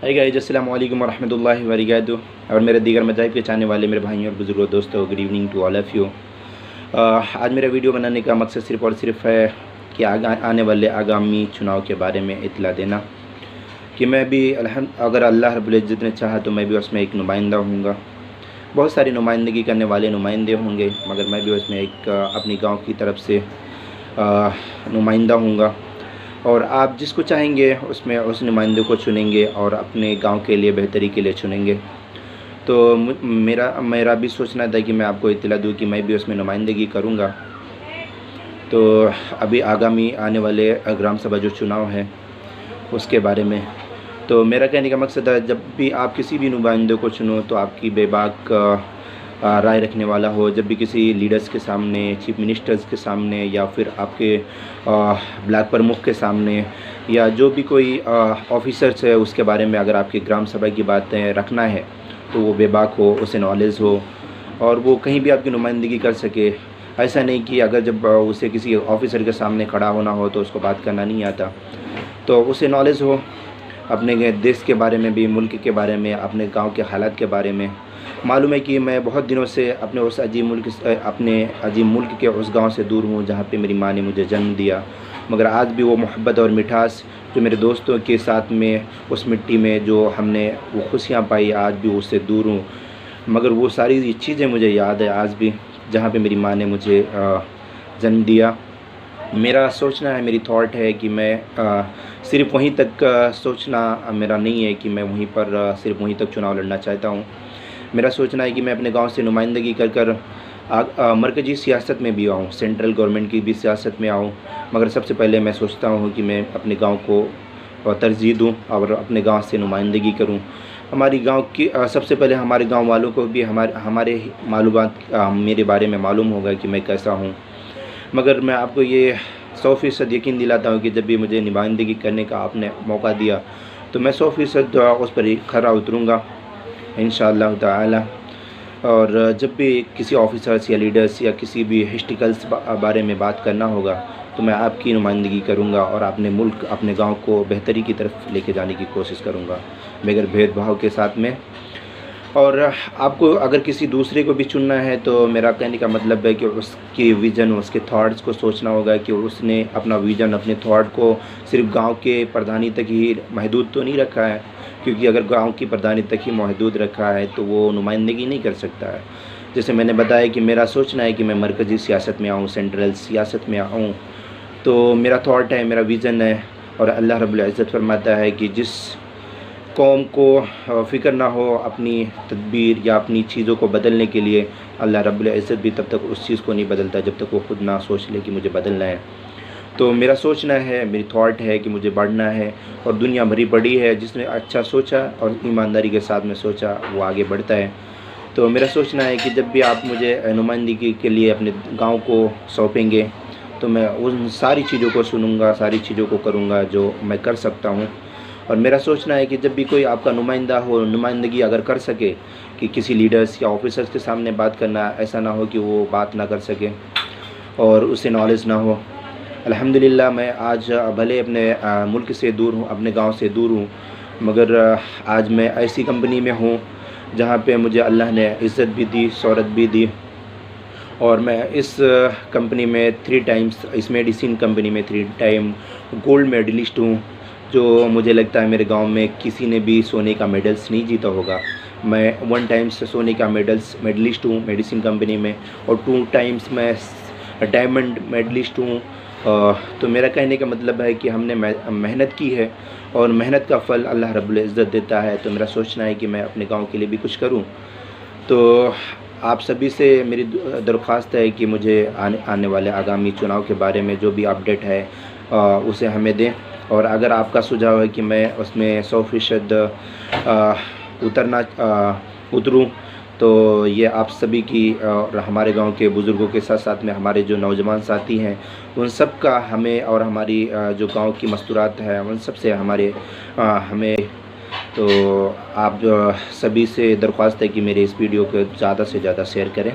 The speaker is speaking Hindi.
हाय गाइस, अस्सलाम वालेकुम वरहमतुल्लाहि वबरकातुहू। और मेरे दीगर मज़ाहिब के चाहने वाले मेरे भाइयों और बुज़ुर्गों, दोस्तों, good evening to all of you. आज मेरा वीडियो बनाने का मकसद सिर्फ़ और सिर्फ है कि आने वाले आगामी चुनाव के बारे में इत्तला देना कि मैं भी अगर अल्लाह रब्बुल इज़्ज़त ने चाहा तो मैं भी उसमें एक नुमाइंदा होऊंगा। बहुत सारी नुमाइंदगी करने वाले नुमाइंदे होंगे, मगर मैं भी उसमें एक अपनी गाँव की तरफ से नुमाइंदा होऊंगा। और आप जिसको चाहेंगे उसमें उस नुमाइंदे को चुनेंगे और अपने गांव के लिए बेहतरी के लिए चुनेंगे। तो मेरा मेरा भी सोचना था कि मैं आपको इत्तला दूं कि मैं भी उसमें नुमाइंदगी करूंगा। तो अभी आगामी आने वाले ग्राम सभा जो चुनाव है उसके बारे में तो मेरा कहने का मकसद है, जब भी आप किसी भी नुमाइंदे को चुनो तो आपकी बेबाक राय रखने वाला हो। जब भी किसी लीडर्स के सामने, चीफ मिनिस्टर्स के सामने, या फिर आपके ब्लॉक प्रमुख के सामने, या जो भी कोई ऑफिसर्स है उसके बारे में अगर आपकी ग्राम सभा की बातें रखना है तो वो बेबाक हो, उसे नॉलेज हो और वो कहीं भी आपकी नुमाइंदगी कर सके। ऐसा नहीं कि अगर जब उसे किसी ऑफिसर के सामने खड़ा होना हो तो उसको बात करना नहीं आता, तो उसे नॉलेज हो अपने देश के बारे में भी, मुल्क के बारे में, अपने गांव के हालात के बारे में। मालूम है कि मैं बहुत दिनों से अपने उस अजीब मुल्क के उस गांव से दूर हूं जहां पे मेरी माँ ने मुझे जन्म दिया, मगर आज भी वो मोहब्बत और मिठास जो मेरे दोस्तों के साथ में उस मिट्टी में जो हमने वो खुशियाँ पाई, आज भी उससे दूर हूँ। मगर वो सारी चीज़ें मुझे याद है आज भी, जहाँ पे मेरी माँ ने मुझे जन्म दिया। मेरा सोचना है, मेरी थॉट है कि मैं सिर्फ़ वहीं तक सोचना मेरा नहीं है कि मैं वहीं पर सिर्फ़ वहीं तक चुनाव लड़ना चाहता हूँ। मेरा सोचना है कि मैं अपने गांव से नुमाइंदगी कर मरकज़ी सियासत में भी आऊँ, सेंट्रल गवर्नमेंट की भी सियासत में आऊँ। मगर सबसे पहले मैं सोचता हूँ कि मैं अपने गांव को तरजीह दूँ और अपने गांव से नुमाइंदगी करूँ। हमारी गांव की सबसे पहले हमारे गांव वालों को भी हमारे मालूमात मेरे बारे में मालूम होगा कि मैं कैसा हूँ। मगर मैं आपको ये 100% यकीन दिलाता हूँ कि जब भी मुझे नुमाइंदगी करने का आपने मौका दिया तो मैं 100% उस पर खरा उतरूँगा इंशाअल्लाह ताला। और जब भी किसी ऑफिसर्स या लीडर्स या किसी भी हिस्ट्रिकल्स बारे में बात करना होगा तो मैं आपकी नुमाइंदगी करूंगा और अपने मुल्क, अपने गांव को बेहतरी की तरफ लेके जाने की कोशिश करूंगा, बगैर भेदभाव के साथ में। और आपको अगर किसी दूसरे को भी चुनना है तो मेरा कहने का मतलब है कि उसकी विज़न, उसके थॉट्स को सोचना होगा कि उसने अपना विज़न, अपने थॉट को सिर्फ गांव के प्रधानी तक ही महदूद तो नहीं रखा है, क्योंकि अगर गांव की प्रधानी तक ही महदूद रखा है तो वो नुमाइंदगी नहीं कर सकता है। जैसे मैंने बताया कि मेरा सोचना है कि मैं मरकज़ी सियासत में आऊँ, सेंट्रल सियासत में आऊँ। तो मेरा थॉट है, मेरा विज़न है। और अल्लाह रब्बुल इज़्ज़त फरमाता है कि जिस कौम को फ़िक्र ना हो अपनी तदबीर या अपनी चीज़ों को बदलने के लिए, अल्लाह रब्बुल इज़्ज़त भी तब तक उस चीज़ को नहीं बदलता जब तक वो खुद ना सोच ले कि मुझे बदलना है। तो मेरा सोचना है, मेरी थॉट है कि मुझे बढ़ना है। और दुनिया भरी बड़ी है, जिसने अच्छा सोचा और ईमानदारी के साथ में सोचा वो आगे बढ़ता है। तो मेरा सोचना है कि जब भी आप मुझे नुमाइंदगी के लिए अपने गांव को सौंपेंगे तो मैं उन सारी चीज़ों को सुनूंगा, सारी चीज़ों को करूंगा जो मैं कर सकता हूं। और मेरा सोचना है कि जब भी कोई आपका नुमाइंदा हो, नुमाइंदगी अगर कर सके कि किसी लीडर्स या ऑफिसर्स के सामने बात करना, ऐसा ना हो कि वो बात ना कर सके और उसे नॉलेज ना हो। अल्हम्दुलिल्लाह मैं आज भले अपने मुल्क से दूर हूँ, अपने गांव से दूर हूँ, मगर आज मैं ऐसी कंपनी में हूँ जहाँ पे मुझे अल्लाह ने इज़्ज़त भी दी, शोहरत भी दी। और मैं इस कंपनी में 3 टाइम्स, इस मेडिसिन कंपनी में 3 टाइम गोल्ड मेडलिस्ट हूँ, जो मुझे लगता है मेरे गांव में किसी ने भी सोने का मेडल्स नहीं जीता होगा। मैं 1 टाइम्स सोने का मेडलिस्ट हूँ मेडिसिन कंपनी में, और 2 टाइम्स मैं डायमंड मेडलिस्ट हूँ। तो मेरा कहने का मतलब है कि हमने मेहनत की है और मेहनत का फल अल्लाह रब्बुल इज़्ज़त देता है। तो मेरा सोचना है कि मैं अपने गांव के लिए भी कुछ करूं। तो आप सभी से मेरी दरख्वास्त है कि मुझे आने वाले आगामी चुनाव के बारे में जो भी अपडेट है उसे हमें दें। और अगर आपका सुझाव है कि मैं उसमें 100% उतरूँ तो ये आप सभी की और हमारे गांव के बुज़ुर्गों के साथ साथ में हमारे जो नौजवान साथी हैं उन सब का हमें, और हमारी जो गांव की मस्तूरात है उन सब से हमें। तो आप सभी से दरख्वास्त है कि मेरे इस वीडियो को ज़्यादा से ज़्यादा शेयर करें।